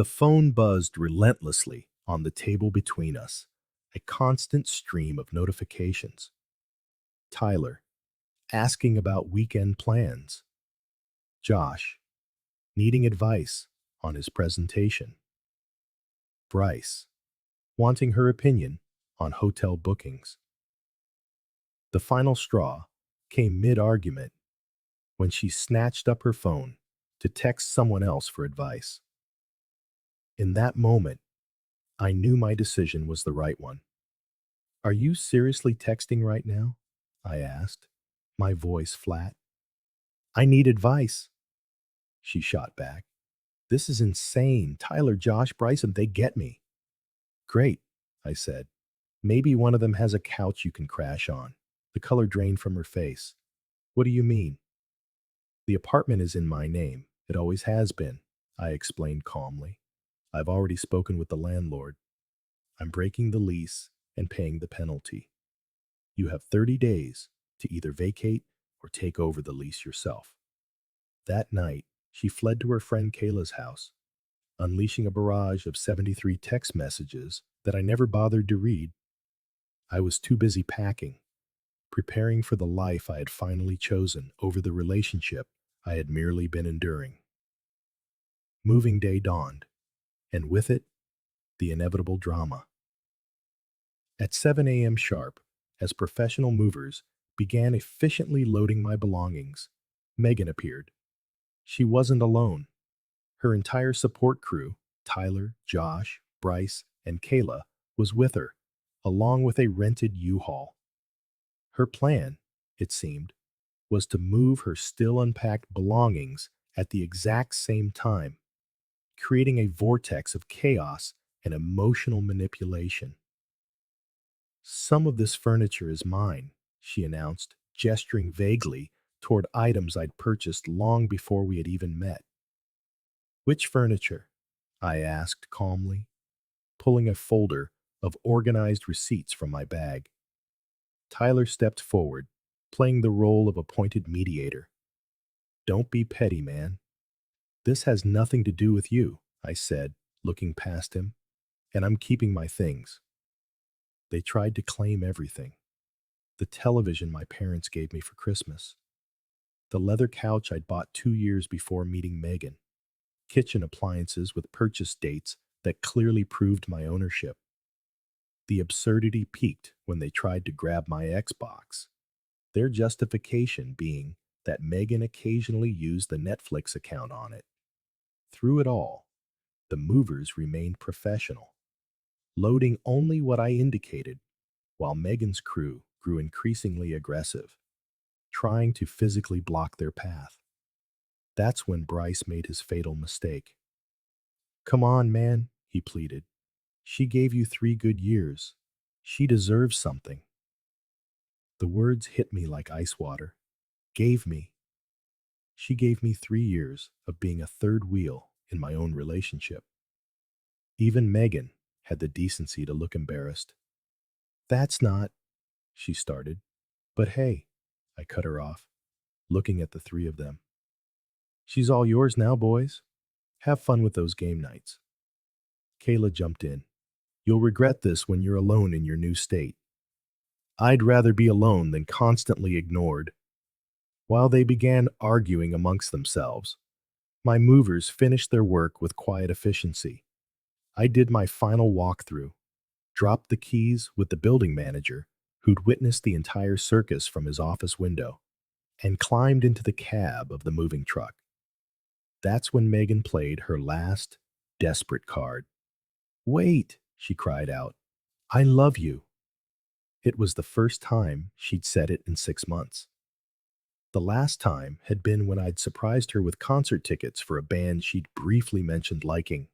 The phone buzzed relentlessly on the table between us, a constant stream of notifications. Tyler, asking about weekend plans. Josh, needing advice on his presentation. Bryce, wanting her opinion on hotel bookings. The final straw came mid-argument when she snatched up her phone to text someone else for advice. In that moment, I knew my decision was the right one. "Are you seriously texting right now?" I asked, my voice flat. "I need advice," she shot back. "This is insane. Tyler, Josh, Bryson, they get me." "Great," I said. "Maybe one of them has a couch you can crash on." The color drained from her face. "What do you mean?" "The apartment is in my name. It always has been," I explained calmly. "I've already spoken with the landlord. I'm breaking the lease and paying the penalty. You have 30 days to either vacate or take over the lease yourself." That night, she fled to her friend Kayla's house, unleashing a barrage of 73 text messages that I never bothered to read. I was too busy packing, preparing for the life I had finally chosen over the relationship I had merely been enduring. Moving day dawned, and with it, the inevitable drama. At 7 a.m. sharp, as professional movers began efficiently loading my belongings, Megan appeared. She wasn't alone. Her entire support crew, Tyler, Josh, Bryce, and Kayla, was with her, along with a rented U-Haul. Her plan, it seemed, was to move her still unpacked belongings at the exact same time, creating a vortex of chaos and emotional manipulation. "Some of this furniture is mine," she announced, gesturing vaguely toward items I'd purchased long before we had even met. "Which furniture?" I asked calmly, pulling a folder of organized receipts from my bag. Tyler stepped forward, playing the role of appointed mediator. "Don't be petty, man. This has nothing to do with you," I said, looking past him, "and I'm keeping my things." They tried to claim everything. The television my parents gave me for Christmas, the leather couch I'd bought 2 years before meeting Megan, kitchen appliances with purchase dates that clearly proved my ownership. The absurdity peaked when they tried to grab my Xbox, their justification being that Megan occasionally used the Netflix account on it. Through it all, the movers remained professional, loading only what I indicated, while Megan's crew grew increasingly aggressive, trying to physically block their path. That's when Bryce made his fatal mistake. "Come on, man," he pleaded. "She gave you 3 good years. She deserves something." The words hit me like ice water. Gave me. She gave me 3 years of being a third wheel in my own relationship. Even Megan had the decency to look embarrassed. "That's not," she started. "But hey," I cut her off, looking at the three of them. "She's all yours now, boys. Have fun with those game nights." Kayla jumped in. "You'll regret this when you're alone in your new state." "I'd rather be alone than constantly ignored." While they began arguing amongst themselves, my movers finished their work with quiet efficiency. I did my final walkthrough, dropped the keys with the building manager, who'd witnessed the entire circus from his office window, and climbed into the cab of the moving truck. That's when Megan played her last, desperate card. "Wait," she cried out. "I love you." It was the first time she'd said it in 6 months. The last time had been when I'd surprised her with concert tickets for a band she'd briefly mentioned liking.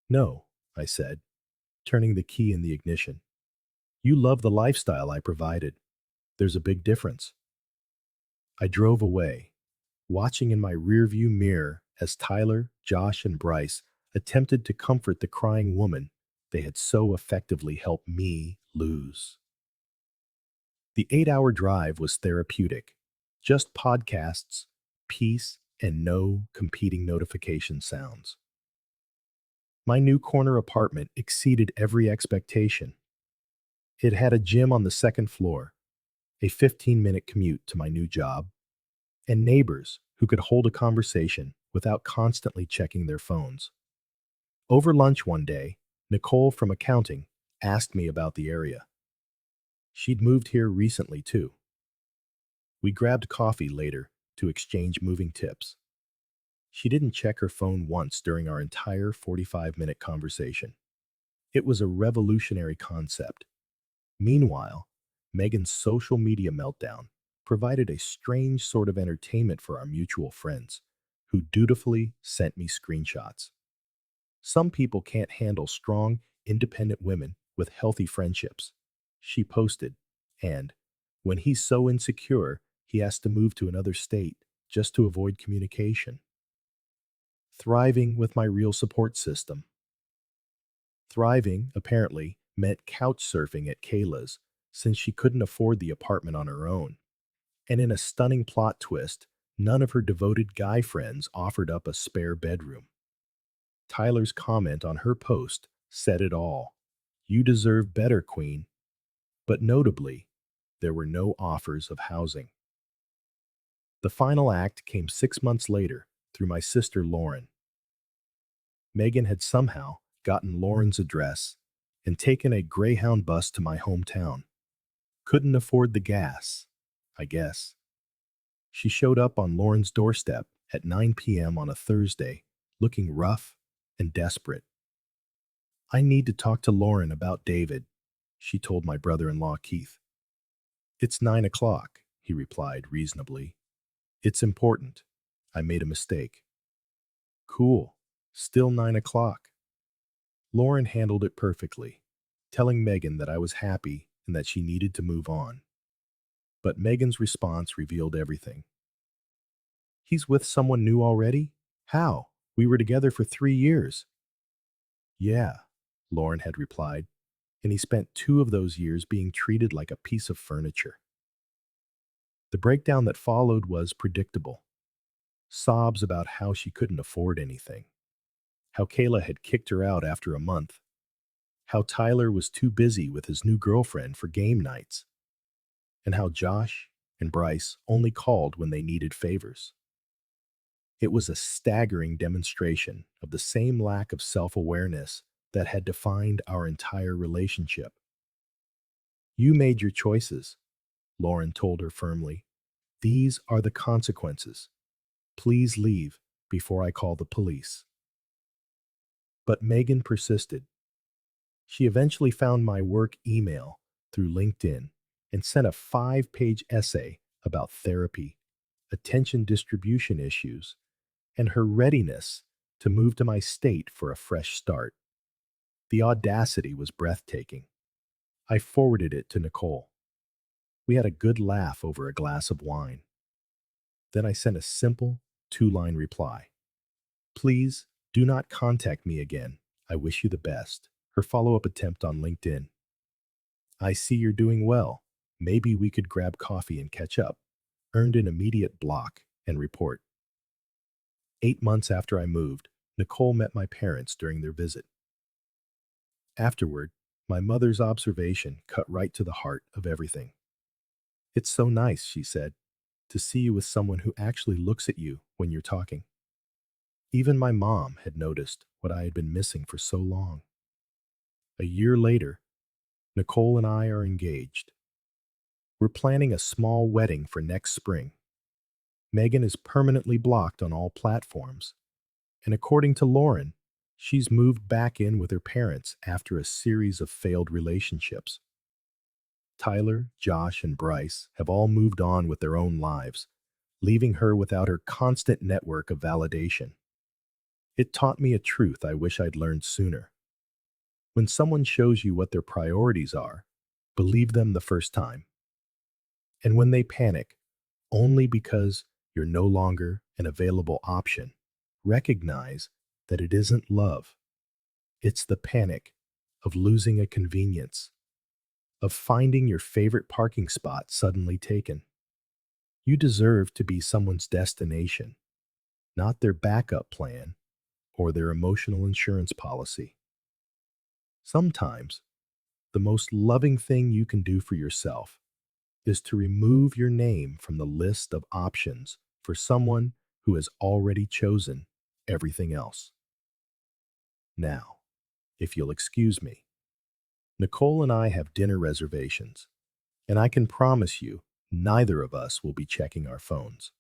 "No," I said, turning the key in the ignition. "You love the lifestyle I provided. There's a big difference." I drove away, watching in my rearview mirror as Tyler, Josh, and Bryce attempted to comfort the crying woman they had so effectively helped me lose. The 8-hour drive was therapeutic. Just podcasts, peace, and no competing notification sounds. My new corner apartment exceeded every expectation. It had a gym on the second floor, a 15-minute commute to my new job, and neighbors who could hold a conversation without constantly checking their phones. Over lunch one day, Nicole from accounting asked me about the area. She'd moved here recently, too. We grabbed coffee later to exchange moving tips. She didn't check her phone once during our entire 45-minute conversation. It was a revolutionary concept. Meanwhile, Megan's social media meltdown provided a strange sort of entertainment for our mutual friends, who dutifully sent me screenshots. Some people can't handle strong, independent women with healthy friendships, she posted, and when he's so insecure, he has to move to another state just to avoid communication. Thriving with my real support system. Thriving, apparently, meant couch surfing at Kayla's, since she couldn't afford the apartment on her own. And in a stunning plot twist, none of her devoted guy friends offered up a spare bedroom. Tyler's comment on her post said it all. You deserve better, Queen. But notably, there were no offers of housing. The final act came 6 months later through my sister Lauren. Megan had somehow gotten Lauren's address and taken a Greyhound bus to my hometown. Couldn't afford the gas, I guess. She showed up on Lauren's doorstep at 9 p.m. on a Thursday, looking rough and desperate. I need to talk to Lauren about David, she told my brother-in-law Keith. It's 9 o'clock, he replied reasonably. It's important. I made a mistake. Cool. Still 9 o'clock. Lauren handled it perfectly, telling Megan that I was happy and that she needed to move on. But Megan's response revealed everything. He's with someone new already? How? We were together for 3 years. Yeah, Lauren had replied, and he spent 2 of those years being treated like a piece of furniture. The breakdown that followed was predictable. Sobs about how she couldn't afford anything, how Kayla had kicked her out after a month, how Tyler was too busy with his new girlfriend for game nights, and how Josh and Bryce only called when they needed favors. It was a staggering demonstration of the same lack of self-awareness that had defined our entire relationship. You made your choices, Lauren told her firmly. These are the consequences. Please leave before I call the police. But Megan persisted. She eventually found my work email through LinkedIn and sent a 5-page essay about therapy, attention distribution issues, and her readiness to move to my state for a fresh start. The audacity was breathtaking. I forwarded it to Nicole. We had a good laugh over a glass of wine. Then I sent a simple 2-line reply. Please do not contact me again. I wish you the best. Her follow-up attempt on LinkedIn. I see you're doing well. Maybe we could grab coffee and catch up. Earned an immediate block and report. 8 months after I moved, Nicole met my parents during their visit. Afterward, my mother's observation cut right to the heart of everything. It's so nice, she said, to see you with someone who actually looks at you when you're talking. Even my mom had noticed what I had been missing for so long. A year later, Nicole and I are engaged. We're planning a small wedding for next spring. Megan is permanently blocked on all platforms, and according to Lauren, she's moved back in with her parents after a series of failed relationships. Tyler, Josh, and Bryce have all moved on with their own lives, leaving her without her constant network of validation. It taught me a truth I wish I'd learned sooner. When someone shows you what their priorities are, believe them the first time. And when they panic, only because you're no longer an available option, recognize that it isn't love. It's the panic of losing a convenience, of finding your favorite parking spot suddenly taken. You deserve to be someone's destination, not their backup plan or their emotional insurance policy. Sometimes, the most loving thing you can do for yourself is to remove your name from the list of options for someone who has already chosen everything else. Now, if you'll excuse me, Nicole and I have dinner reservations, and I can promise you neither of us will be checking our phones.